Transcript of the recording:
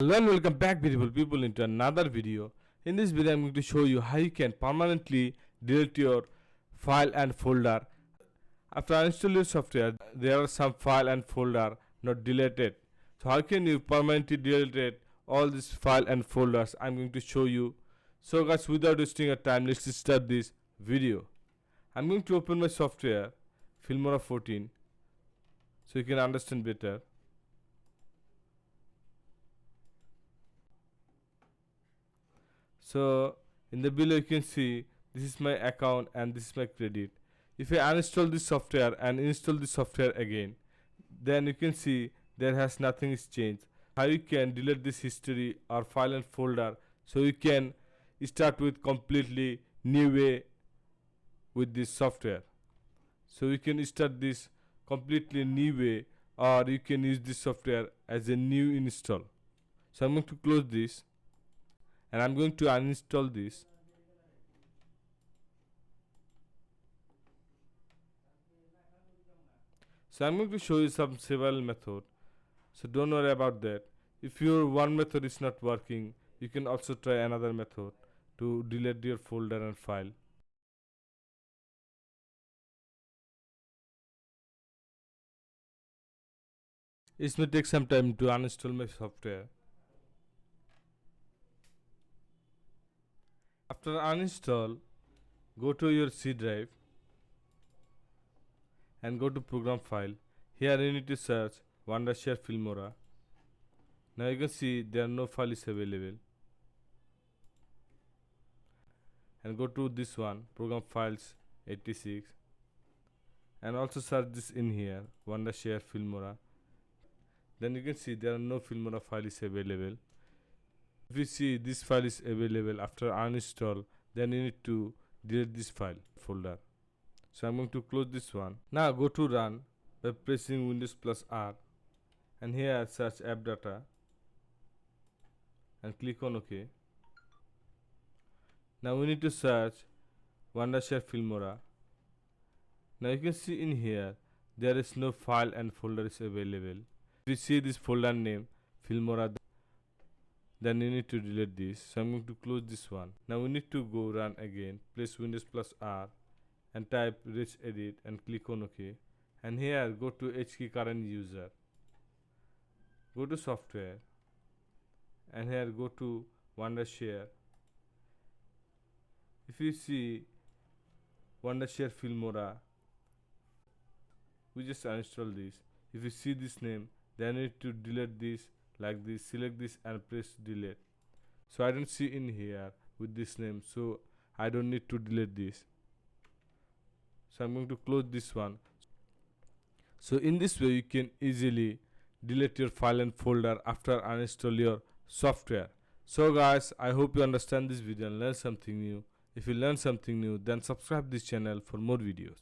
Hello and welcome back beautiful people into another video. In this video I'm going to show you how you can permanently delete your file and folder. After installing your software, there are some file and folder not deleted. So how can you permanently delete all these file and folders? I'm going to show you. So guys, without wasting your time, let's start this video. I'm going to open my software Filmora 14 so you can understand better. So in the below you can see this is my account and this is my credit. If I uninstall this software and install this software again, then you can see there has nothing is changed. How you can delete this history or file and folder so you can start with completely new way with this software. So you can start this completely new way, or you can use this software as a new install. So I'm going to close this and I'm going to uninstall this. So I'm going to show you some several method. So don't worry about that. If your one method is not working, you can also try another method to delete your folder and file. It may take some time to uninstall my software. After uninstall, go to your C drive and go to program file. Here you need to search Wondershare Filmora. Now you can see there are no files available. And go to this one, program files 86, and also search this in here, Wondershare Filmora. Then you can see there are no Filmora files available. If you see this file is available after uninstall, then you need to delete this file folder. So I'm going to close this one. Now go to run by pressing Windows plus R, and here search AppData and click on OK. Now we need to search Wondershare Filmora. Now you can see in here there is no file and folder is available. If you see this folder name Filmora, then you need to delete this. So I'm going to close this one. Now we need to go run again. Press Windows plus R and type regedit and click on OK. And here go to HKey current user. Go to software and here go to Wondershare. If you see Wondershare Filmora, we just uninstall this. If you see this name, then you need to delete this like this. Select this and press delete. So I don't see in here with this name, so I don't need to delete this. So I'm going to close this one. So in this way you can easily delete your file and folder after uninstall your software. So guys, I hope you understand this video and learn something new. If you learn something new, then subscribe this channel for more videos.